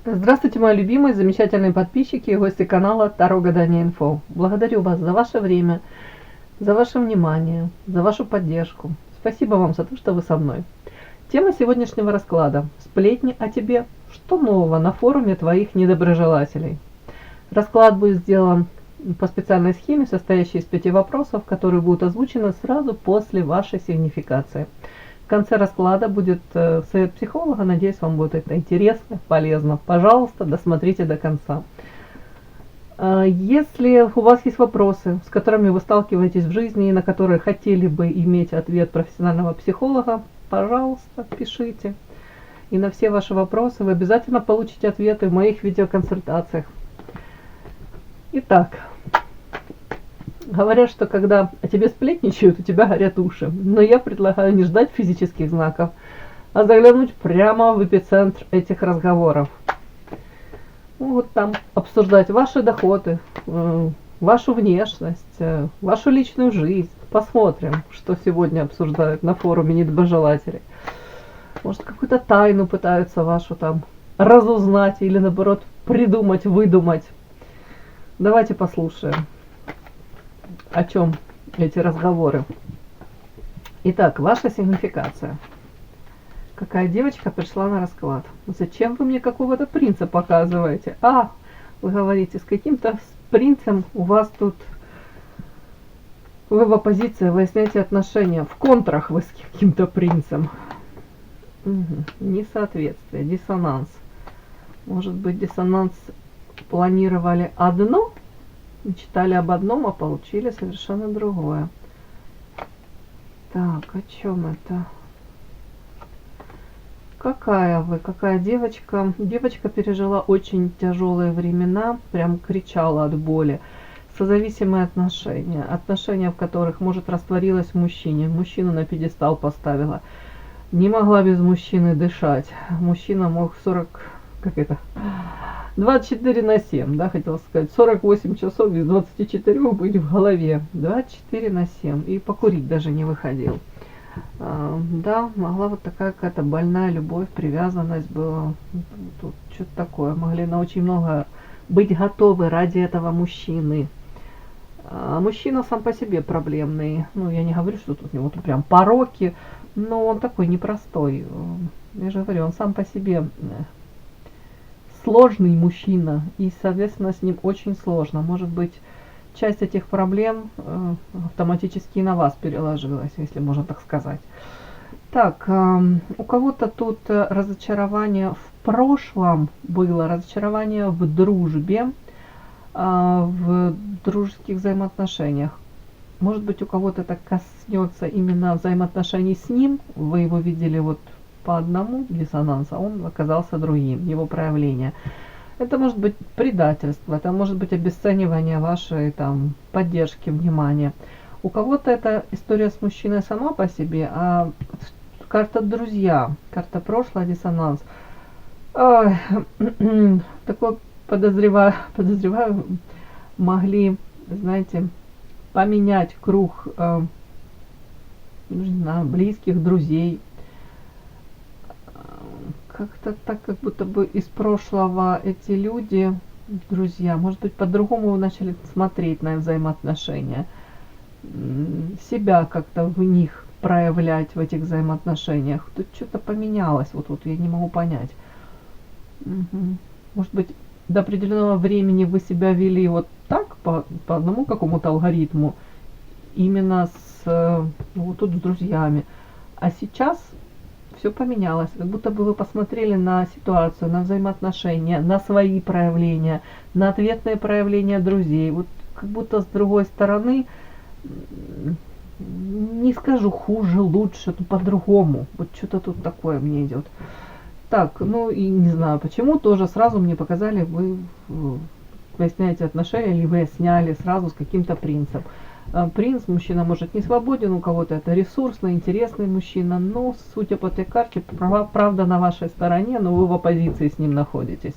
Здравствуйте, мои любимые, замечательные подписчики и гости канала Таро Гадание Инфо. Благодарю вас за ваше время, за ваше внимание, за вашу поддержку. Спасибо вам за то, что вы со мной. Тема сегодняшнего расклада – сплетни о тебе. Что нового на форуме твоих недоброжелателей? Расклад будет сделан по специальной схеме, состоящей из 5 вопросов, которые будут озвучены сразу после вашей сигнификации. В конце расклада будет совет психолога. Надеюсь, вам будет это интересно, полезно. Пожалуйста, досмотрите до конца. Если у вас есть вопросы, с которыми вы сталкиваетесь в жизни и на которые хотели бы иметь ответ профессионального психолога, пожалуйста, пишите. И на все ваши вопросы вы обязательно получите ответы в моих видеоконсультациях. Итак, говорят, что когда о тебе сплетничают, у тебя горят уши. Но я предлагаю не ждать физических знаков, а заглянуть прямо в эпицентр этих разговоров. Вот там обсуждать ваши доходы, вашу внешность, вашу личную жизнь. Посмотрим, что сегодня обсуждают на форуме недоброжелателей. Может, какую-то тайну пытаются вашу там разузнать или наоборот придумать, выдумать. Давайте послушаем, о чем эти разговоры. Итак, ваша сигнификация. Какая девочка пришла на расклад? Зачем вы мне какого-то принца показываете? Вы говорите, с каким-то принцем у вас тут... Вы в оппозиции, выясняете отношения. В контрах вы с каким-то принцем. Несоответствие, диссонанс. Может быть, диссонанс планировали одно, мечтали об одном, а получили совершенно другое. Так, о чем это? Какая вы, какая девочка? Девочка пережила очень тяжелые времена, прям кричала от боли. Созависимые отношения, отношения, в которых, может, растворилась в мужчине, мужчину на пьедестал поставила. Не могла без мужчины дышать. Мужчина мог 24/7, да, хотела сказать, 48 часов из 24 быть в голове, 24/7, и покурить даже не выходил. Да, могла вот такая какая-то больная любовь, привязанность была, тут что-то такое, могли на очень много быть готовы ради этого мужчины. А мужчина сам по себе проблемный, ну, я не говорю, что тут у него прям пороки, но он такой непростой, я же говорю, он сам по себе сложный мужчина, и, соответственно, с ним очень сложно. Может быть, часть этих проблем автоматически на вас переложилась, если можно так сказать. Так, у кого-то тут разочарование в прошлом было, разочарование в дружбе, в дружеских взаимоотношениях. Может быть, у кого-то это коснется именно взаимоотношений с ним, вы его видели вот по одному диссонансу, а он оказался другим, его проявление. Это может быть предательство, это может быть обесценивание вашей там поддержки, внимания. У кого-то это история с мужчиной сама по себе, а карта друзья, карта прошлое, диссонанс. Такое подозреваю, могли, знаете, поменять круг, не знаю, близких, друзей. Как-то так, как будто бы из прошлого эти люди, друзья, может быть, по-другому вы начали смотреть на взаимоотношения, себя как-то в них проявлять в этих взаимоотношениях. Тут что-то поменялось, вот тут я не могу понять. Может быть, до определенного времени вы себя вели вот так, по одному какому-то алгоритму, именно вот тут с друзьями, а сейчас все поменялось, как будто бы вы посмотрели на ситуацию, на взаимоотношения, на свои проявления, на ответные проявления друзей. Вот как будто с другой стороны, не скажу хуже, лучше, но по-другому. Вот что-то тут такое мне идет. Так, ну и не знаю почему, тоже сразу мне показали, вы выясняете отношения или выясняли сразу с каким-то принцем. Принц, мужчина, может, не свободен, у кого-то это ресурсный, интересный мужчина, но, судя по этой карте, правда на вашей стороне, но вы в оппозиции с ним находитесь.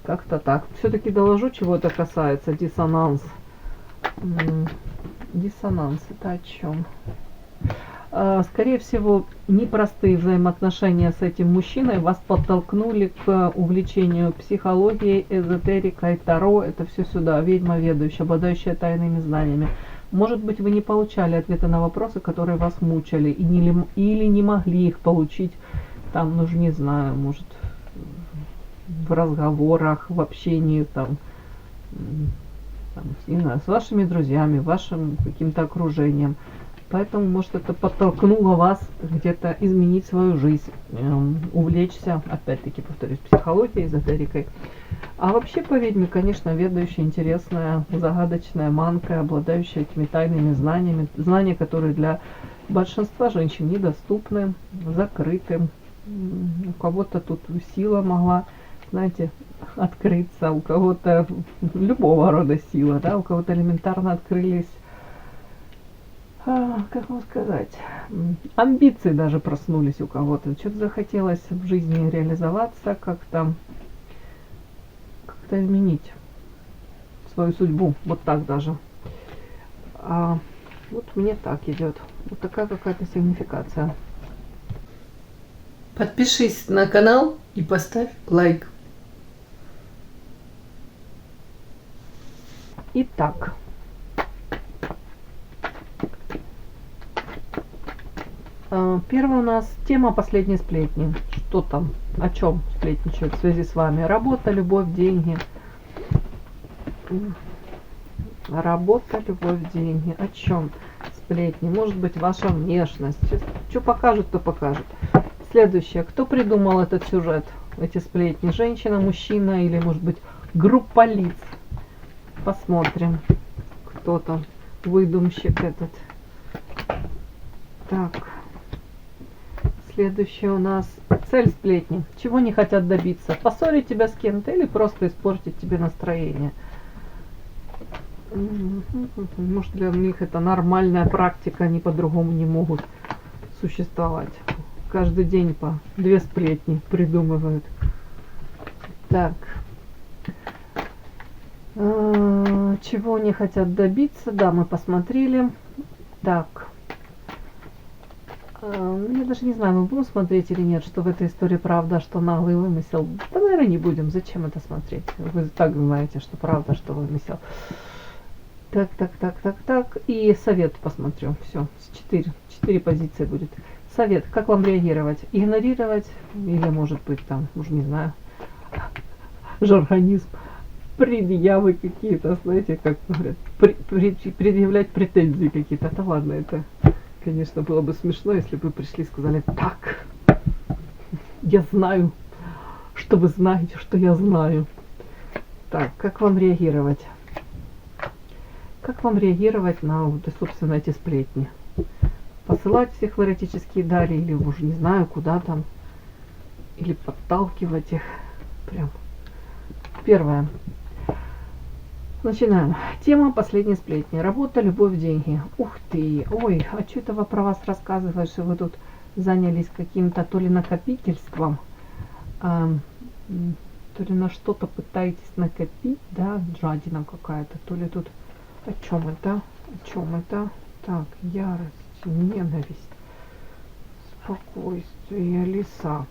Как-то так. Все-таки доложу, чего это касается. Диссонанс. Диссонанс, это о чем? Скорее всего, непростые взаимоотношения с этим мужчиной вас подтолкнули к увлечению психологией, эзотерикой, таро. Это все сюда. Ведьма ведущая, обладающая тайными знаниями. Может быть, вы не получали ответы на вопросы, которые вас мучили, или не могли их получить, там, ну, не знаю, может, в разговорах, в общении, там, не знаю, с вашими друзьями, вашим каким-то окружением. Поэтому, может, это подтолкнуло вас где-то изменить свою жизнь, увлечься, опять-таки, повторюсь, психологией, эзотерикой. А вообще по ведьме, конечно, ведающая, интересная, загадочная манка, обладающая этими тайными знаниями. Знания, которые для большинства женщин недоступны, закрыты. У кого-то тут сила могла, знаете, открыться, у кого-то любого рода сила, да, у кого-то элементарно открылись, как вам сказать, амбиции даже проснулись у кого-то. Что-то захотелось в жизни реализоваться, как-то изменить свою судьбу. Вот так даже. Вот мне так идет. Вот такая какая-то сигнификация. Подпишись на канал и поставь лайк. Итак. Первая у нас тема последней сплетни. Что там? О чем сплетничают в связи с вами? Работа, любовь, деньги. Работа, любовь, деньги. О чем сплетни? Может быть, ваша внешность. Что покажет, то покажет. Следующее. Кто придумал этот сюжет? Эти сплетни? Женщина, мужчина или, может быть, группа лиц? Посмотрим. Кто там? Выдумщик этот. Так. Следующее у нас цель сплетни. Чего не хотят добиться? Поссорить тебя с кем-то или просто испортить тебе настроение? Может, для них это нормальная практика, они по-другому не могут существовать. Каждый день по 2 сплетни придумывают. Так. Чего не хотят добиться? Да, мы посмотрели. Так. Я даже не знаю, мы будем смотреть или нет, что в этой истории правда, что наглый вымысел. Да, наверное, не будем. Зачем это смотреть? Вы так знаете, что правда, что вымысел. Так. И совет посмотрю. Все, 4 позиции будет. Совет. Как вам реагировать? Игнорировать? Или, может быть, там, уже не знаю, жаргонизм, предъявы какие-то, знаете, как говорят, предъявлять претензии какие-то. Да ладно, это... Конечно, было бы смешно, если бы вы пришли и сказали: так, я знаю, что вы знаете, что я знаю. Так, как вам реагировать? Как вам реагировать на, вот, собственно, эти сплетни? Посылать всех в эротические дали, или уже не знаю, куда там, или подталкивать их. Прям. Первое. Начинаем. Тема последней сплетни. Работа, любовь, деньги. Ух ты! Ой, а что это про вас рассказывает, что вы тут занялись каким-то то ли накопительством, то ли на что-то пытаетесь накопить, да, жадина какая-то, то ли тут... О чем это? О чем это? Так, ярость, ненависть, спокойствие, леса.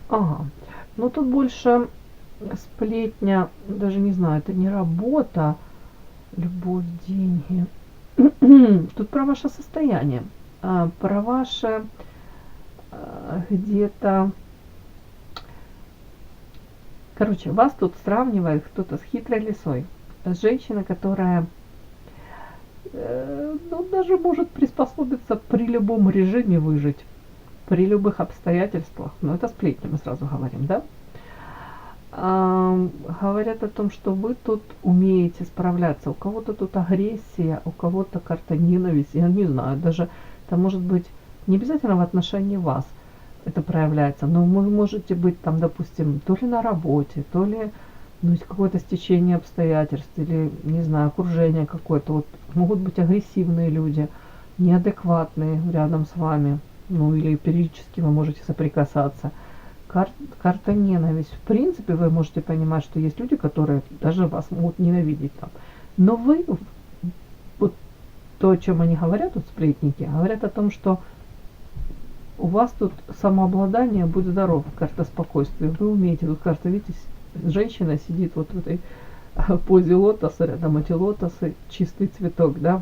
Ага. Ну тут больше... Сплетня, даже не знаю, это не работа, любовь, деньги. Тут про ваше состояние, про ваше где-то... Короче, вас тут сравнивает кто-то с хитрой лисой. С женщиной, которая ну, даже может приспособиться при любом режиме выжить, при любых обстоятельствах. Но это сплетня, мы сразу говорим, да? Говорят о том, что вы тут умеете справляться. У кого-то тут агрессия, у кого-то карта ненависти. Я не знаю, даже это может быть не обязательно в отношении вас это проявляется, но вы можете быть там, допустим, то ли на работе, то ли ну, какое-то стечение обстоятельств, или, не знаю, окружение какое-то. Вот могут быть агрессивные люди, неадекватные рядом с вами, ну или периодически вы можете соприкасаться. Карта ненависть. В принципе, вы можете понимать, что есть люди, которые даже вас могут ненавидеть там. Но вы, вот то, о чем они говорят, вот сплетники, говорят о том, что у вас тут самообладание, будь здоров, карта спокойствия. Вы умеете, тут карта, видите, женщина сидит вот в этой позе лотоса, рядом эти лотосы, чистый цветок, да.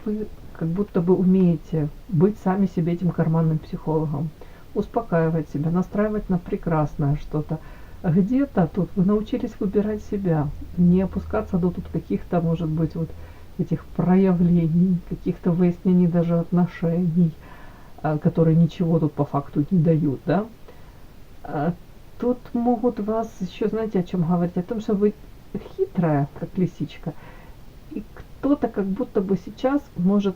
Вы как будто бы умеете быть сами себе этим карманным психологом, успокаивать себя, настраивать на прекрасное что-то. Где-то тут вы научились выбирать себя, не опускаться до тут каких-то, может быть, вот этих проявлений, каких-то выяснений даже отношений, которые ничего тут по факту не дают, да. Тут могут вас еще, знаете, о чем говорить? О том, что вы хитрая, как лисичка, и кто-то как будто бы сейчас может,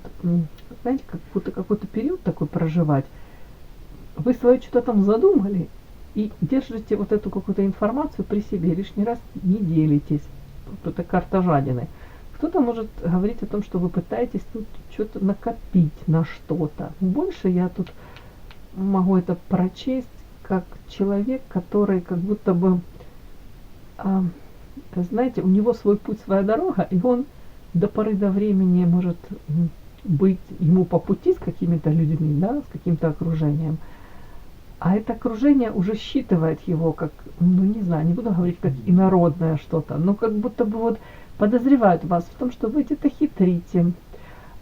знаете, как будто какой-то период такой проживать. Вы свое что-то там задумали и держите вот эту какую-то информацию при себе, лишний раз не делитесь. Вот это карта жадины. Кто-то может говорить о том, что вы пытаетесь тут что-то накопить на что-то. Больше я тут могу это прочесть как человек, который как будто бы, знаете, у него свой путь, своя дорога, и он до поры до времени может быть ему по пути с какими-то людьми, да, с каким-то окружением. А это окружение уже считывает его как, ну не знаю, не буду говорить как инородное что-то, но как будто бы вот подозревают вас в том, что вы где-то хитрите,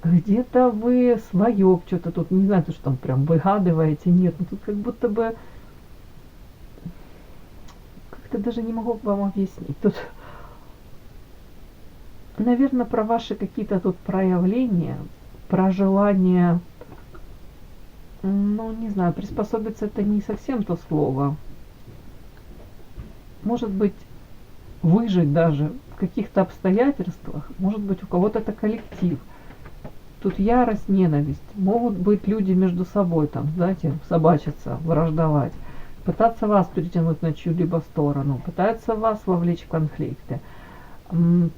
где-то вы свое что-то тут, не знаю, что там прям выгадываете, нет, ну тут как будто бы, как-то даже не могу вам объяснить. Тут, наверное, про ваши какие-то тут проявления, про желание, ну, не знаю, приспособиться — это не совсем то слово. Может быть, выжить даже в каких-то обстоятельствах, может быть, у кого-то это коллектив. Тут ярость, ненависть. Могут быть люди между собой там, знаете, собачиться, враждовать, пытаться вас перетянуть на чью-либо сторону, пытаются вас вовлечь в конфликты,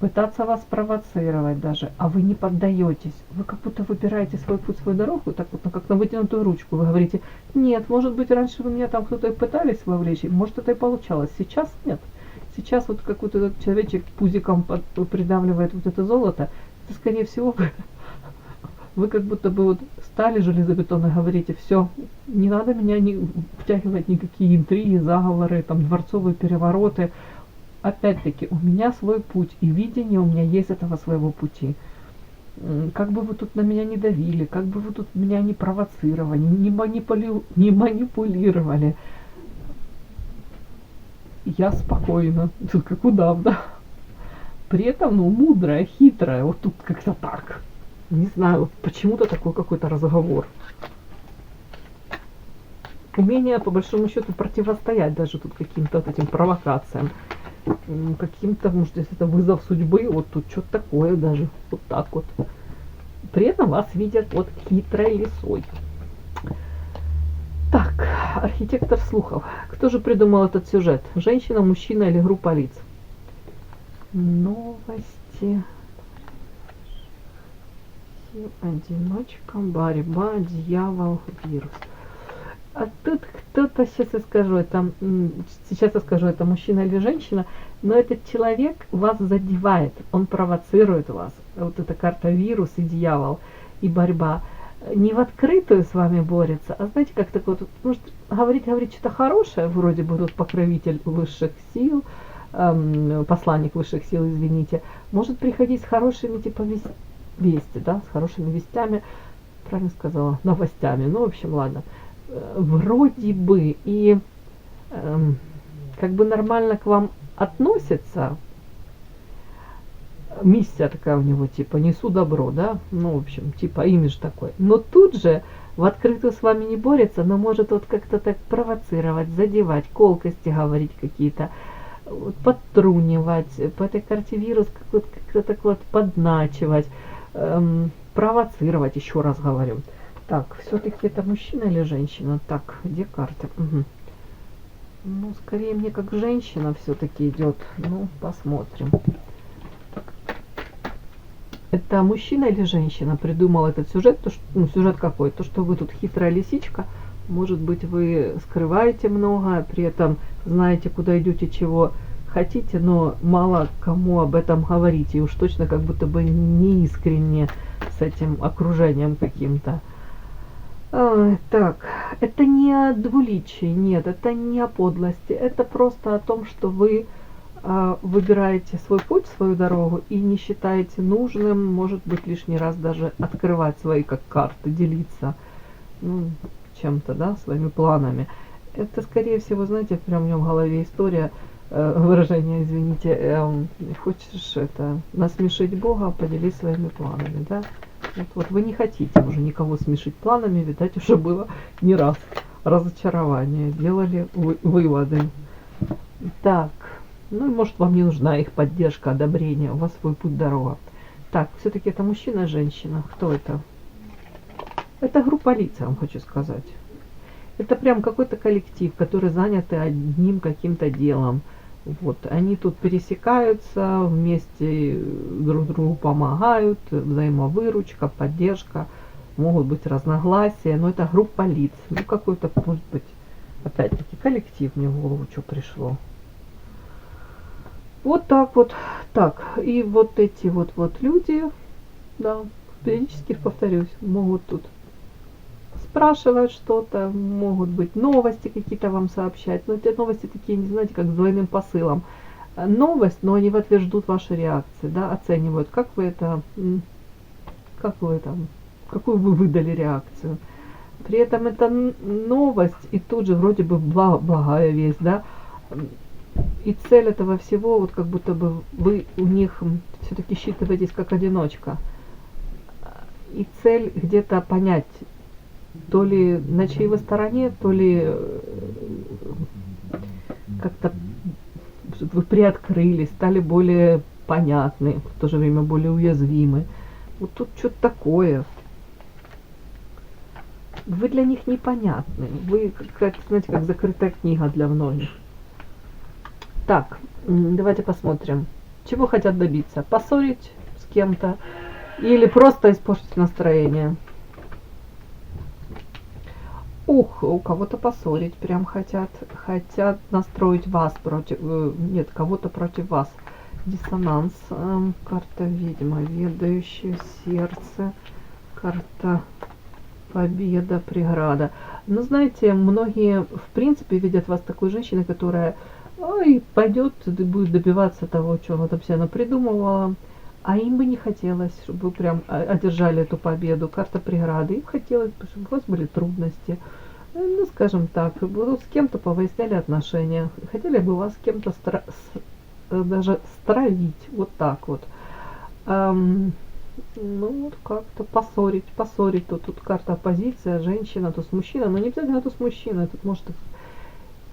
пытаться вас провоцировать даже, а вы не поддаетесь. Вы как будто выбираете свой путь, свою дорогу, так вот, как на вытянутую ручку. Вы говорите: нет, может быть, раньше вы меня там кто-то и пытались вовлечь, может, это и получалось, сейчас нет. Сейчас вот какой-то этот человечек пузиком придавливает вот это золото, это, скорее всего, вы как будто бы вот стали железобетонно, говорите: все, не надо меня втягивать никакие интриги, заговоры, там, дворцовые перевороты. Опять-таки, у меня свой путь, и видение у меня есть этого своего пути. Как бы вы тут на меня не давили, как бы вы тут меня не провоцировали, не манипулировали, я спокойна, тут как удав, да. При этом, ну, мудрая, хитрая, вот тут как-то так. Не знаю, почему-то такой какой-то разговор. Умение, по большому счету, противостоять даже тут каким-то вот этим провокациям. Каким-то, может, если это вызов судьбы, вот тут что-то такое даже, вот так вот. При этом вас видят вот хитрой лисой. Так, архитектор слухов. Кто же придумал этот сюжет? Женщина, мужчина или группа лиц? Новости. Одиночка, борьба, дьявол, вирус. А тут кто-то, сейчас я скажу, это мужчина или женщина, но этот человек вас задевает, он провоцирует вас. Вот эта карта вирус и дьявол, и борьба. Не в открытую с вами борется, а знаете, как такое, может говорить что-то хорошее, вроде бы тут покровитель высших сил, посланник высших сил, извините, может приходить с хорошими типа вести, да, с хорошими вестями, правильно сказала, новостями, ну, в общем, ладно. Вроде бы и как бы нормально к вам относится, миссия такая у него, типа несу добро, да, ну, в общем, типа имидж такой, но тут же в открытую с вами не борется, но может вот как-то так провоцировать, задевать, колкости говорить какие-то, вот, подтрунивать, по этой карте вирус как-то так вот подначивать, провоцировать, еще раз говорю. Так, все-таки это мужчина или женщина? Так, где карта? Угу. Ну, скорее мне как женщина все-таки идет. Ну, посмотрим. Это мужчина или женщина придумал этот сюжет? То, что, ну, сюжет какой? То, что вы тут хитрая лисичка. Может быть, вы скрываете многое, при этом знаете, куда идете, чего хотите, но мало кому об этом говорите. И уж точно как будто бы не искренне с этим окружением каким-то. Так, это не о двуличии, нет, это не о подлости, это просто о том, что вы выбираете свой путь, свою дорогу и не считаете нужным, может быть, лишний раз даже открывать свои как карты, делиться ну, чем-то, да, своими планами. Это, скорее всего, знаете, прям у меня в голове история, выражение, извините, хочешь это насмешить Бога, поделись своими планами, да. Вот вы не хотите уже никого смешить планами, видать, уже было не раз разочарование, делали выводы. Так, ну, может, вам не нужна их поддержка, одобрение, у вас свой путь, дорога. Так, все-таки это мужчина, женщина, кто это? Это группа лиц, я вам хочу сказать. Это прям какой-то коллектив, который заняты одним каким-то делом. Вот, они тут пересекаются, вместе друг другу помогают, взаимовыручка, поддержка, могут быть разногласия, но это группа лиц. Ну, какой-то, может быть, опять-таки, коллектив мне в голову что пришло. Вот так вот. Так, и вот эти вот люди, да, периодически повторюсь, могут тут спрашивать что-то, могут быть новости какие-то вам сообщать. Но эти новости такие, не знаете, как с двойным посылом. Новость, но они в ответ ждут ваши реакции, да, оценивают, как вы там, какую вы выдали реакцию. При этом это новость, и тут же вроде бы благая весть, да. И цель этого всего, вот как будто бы вы у них все-таки считываетесь как одиночка. И цель где-то понять, то ли на чьей вы стороне, то ли как-то вы приоткрылись, стали более понятны, в то же время более уязвимы. Вот тут что-то такое. Вы для них непонятны. Вы, как, знаете, как закрытая книга для многих. Так, давайте посмотрим. Чего хотят добиться? Поссорить с кем-то или просто испортить настроение? Ух, у кого-то поссорить прям хотят настроить вас против, нет, кого-то против вас. Диссонанс, карта ведьма, ведающее сердце, карта победа, преграда. Но знаете, многие в принципе видят вас такой женщиной, которая пойдет и будет добиваться того, что она там себе напридумывала. А им бы не хотелось, чтобы вы прям одержали эту победу. Карта преграды. Им хотелось бы, чтобы у вас были трудности. Ну, скажем так, с кем-то повыясняли отношения. Хотели бы вас с кем-то даже стравить. Вот так вот. Ну, вот как-то поссорить. Тут карта оппозиция, женщина, тут с мужчиной. Но не обязательно тут с мужчиной. Тут может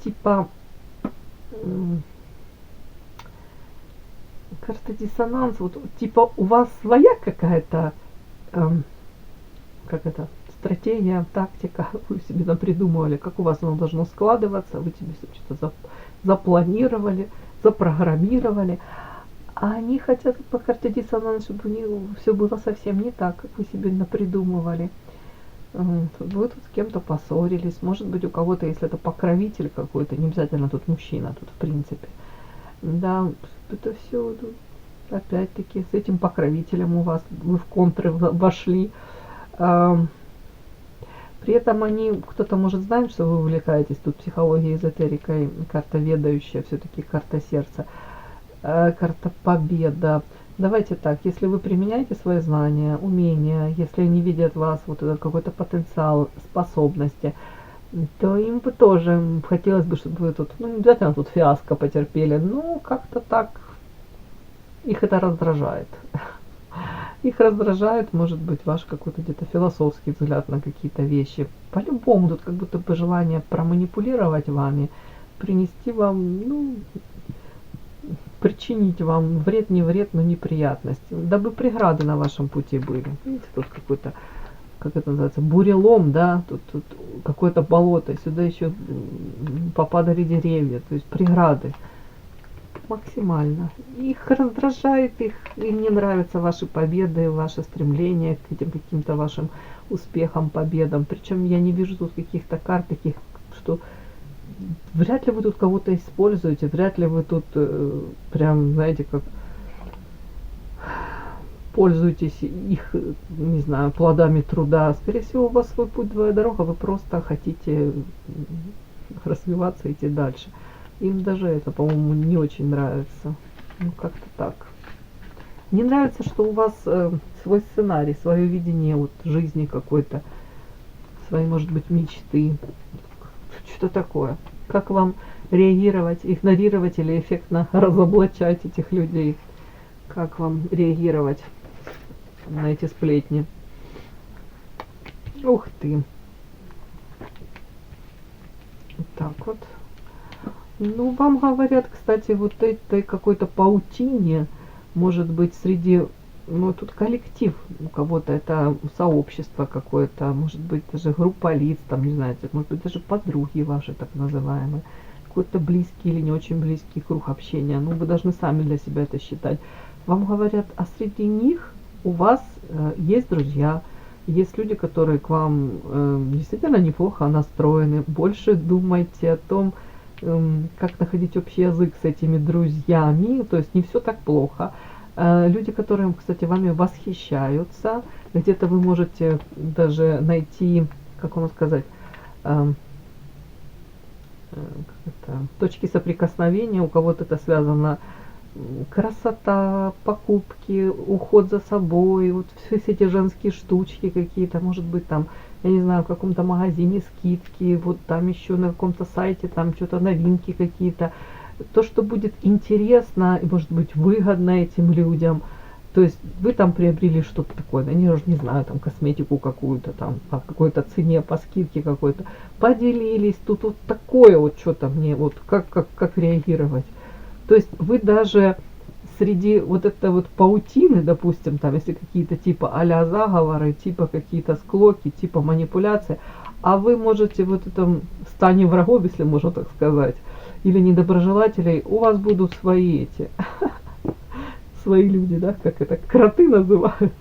типа... Карта диссонанс, вот типа у вас своя какая-то, как это, стратегия, тактика, вы себе напридумывали, как у вас оно должно складываться, вы себе что-то запланировали, запрограммировали, а они хотят по карте диссонанс, чтобы у них все было совсем не так, как вы себе напридумывали. Вы тут с кем-то поссорились, может быть у кого-то, если это покровитель какой-то, не обязательно тут мужчина, тут в принципе. Да, это все опять-таки с этим покровителем у вас, вы в контры вошли. При этом они, кто-то может знать, что вы увлекаетесь тут психологией, эзотерикой, карта ведающая, все-таки карта сердца, карта победа. Давайте так, если вы применяете свои знания, умения, если они видят в вас вот этот какой-то потенциал, способности, то им бы тоже хотелось бы, чтобы вы тут, ну, не обязательно тут фиаско потерпели, но как-то так их это раздражает. Их раздражает, может быть, ваш какой-то где-то философский взгляд на какие-то вещи. По-любому тут как будто бы желание проманипулировать вами, принести вам, ну, причинить вам вред, не вред, но неприятности, дабы преграды на вашем пути были. Видите, тут какой-то, как это называется, бурелом, да, тут какое-то болото, сюда еще попадали деревья, то есть преграды максимально. Их раздражает, им не нравятся ваши победы, ваше стремление к этим каким-то вашим успехам, победам. Причем я не вижу тут каких-то карт таких, что вряд ли вы тут кого-то используете, вряд ли вы тут прям, знаете, как пользуетесь их, не знаю, плодами труда. Скорее всего, у вас свой путь, твоя дорога, вы просто хотите развиваться, идти дальше. Им даже это, по-моему, не очень нравится. Ну, как-то так. Не нравится, что у вас свой сценарий, свое видение вот жизни какой-то, свои, может быть, мечты. Что такое? Как вам реагировать, игнорировать или эффектно разоблачать этих людей? Как вам реагировать на эти сплетни? Ух ты. Так вот. Ну, вам говорят, кстати, вот этой какой-то паутине, может быть, среди, ну, тут коллектив у кого-то, это сообщество какое-то, может быть, даже группа лиц, там, не знаю, может быть, даже подруги ваши, так называемые, какой-то близкий или не очень близкий круг общения. Ну, вы должны сами для себя это считать. Вам говорят, а среди них у вас есть друзья, есть люди, которые к вам действительно неплохо настроены. Больше думайте о том, как находить общий язык с этими друзьями, то есть не все так плохо. Люди, которые, кстати, вами восхищаются, где-то вы можете даже найти, как вам сказать, точки соприкосновения, у кого-то это связано красота, покупки, уход за собой, вот все эти женские штучки какие-то, может быть, там, я не знаю, в каком-то магазине скидки, вот там еще на каком-то сайте, там что-то новинки какие-то, то, что будет интересно и, может быть, выгодно этим людям. То есть вы там приобрели что-то такое, они уже не знаю, там косметику какую-то, там по какой-то цене, по скидке какой-то, поделились, тут вот такое вот что-то мне, вот как реагировать. То есть вы даже среди вот этой вот паутины, допустим, там, если какие-то типа а-ля заговоры, типа какие-то склоки, типа манипуляции, а вы можете вот этом стане врагов, если можно так сказать, или недоброжелателей, у вас будут свои эти, свои люди, да, как это, кроты называют.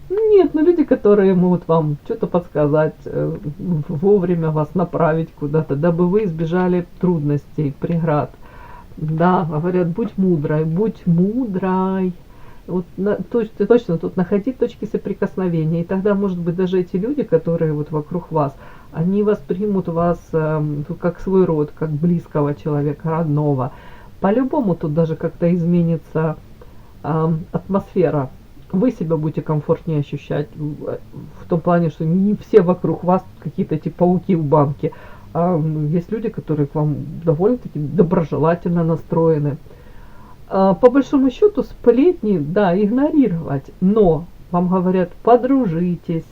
Нет, ну люди, которые могут вам что-то подсказать, вовремя вас направить куда-то, дабы вы избежали трудностей, преград. Да, говорят, будь мудрой, будь мудрой. Вот точно тут находить точки соприкосновения. И тогда, может быть, даже эти люди, которые вот вокруг вас, они воспримут вас как свой род, как близкого человека, родного. По-любому тут даже как-то изменится атмосфера. Вы себя будете комфортнее ощущать в том плане, что не все вокруг вас какие-то эти пауки в банке. Есть люди, которые к вам довольно-таки доброжелательно настроены. По большому счету сплетни, да, игнорировать, но вам говорят, подружитесь,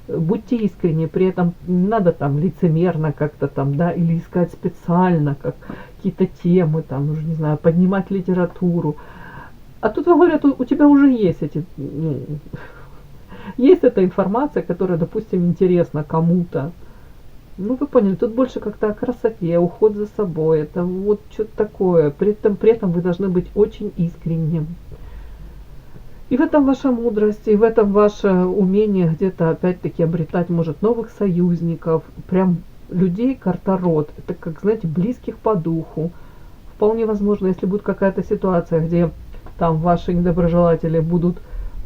будьте искренни, при этом не надо там лицемерно как-то там, да, или искать специально как какие-то темы, там, уже не знаю, поднимать литературу. А тут вам говорят, у тебя уже есть эти, ну, есть эта информация, которая, допустим, интересна кому-то. Ну, вы поняли, тут больше как-то о красоте, уход за собой, это вот что-то такое. При этом вы должны быть очень искренним. И в этом ваша мудрость, и в этом ваше умение где-то опять-таки обретать, может, новых союзников, прям людей, карта-род. Это, как, знаете, близких по духу. Вполне возможно, если будет какая-то ситуация, где там ваши недоброжелатели будут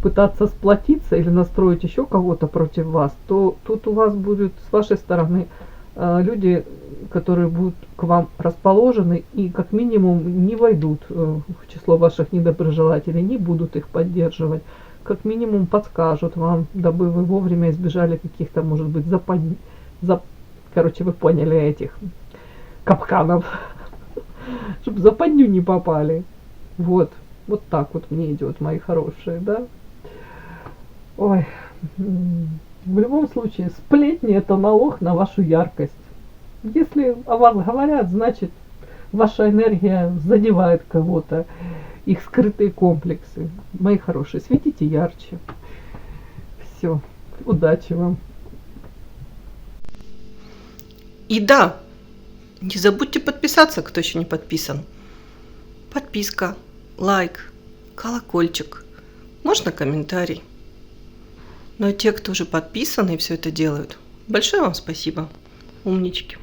пытаться сплотиться или настроить еще кого-то против вас, то тут у вас будет с вашей стороны люди, которые будут к вам расположены и как минимум не войдут в число ваших недоброжелателей, не будут их поддерживать, как минимум подскажут вам, дабы вы вовремя избежали каких-то, может быть, короче, вы поняли, этих капканов, чтобы в западню не попали. Вот так вот мне идет, мои хорошие, да. Ой, в любом случае, сплетни — это налог на вашу яркость. Если о вас говорят, значит, ваша энергия задевает кого-то, их скрытые комплексы. Мои хорошие, светите ярче. Все, удачи вам. И да, не забудьте подписаться, кто еще не подписан. Подписка, лайк, колокольчик, можно комментарий. Но те, кто уже подписаны и все это делают, большое вам спасибо, умнички.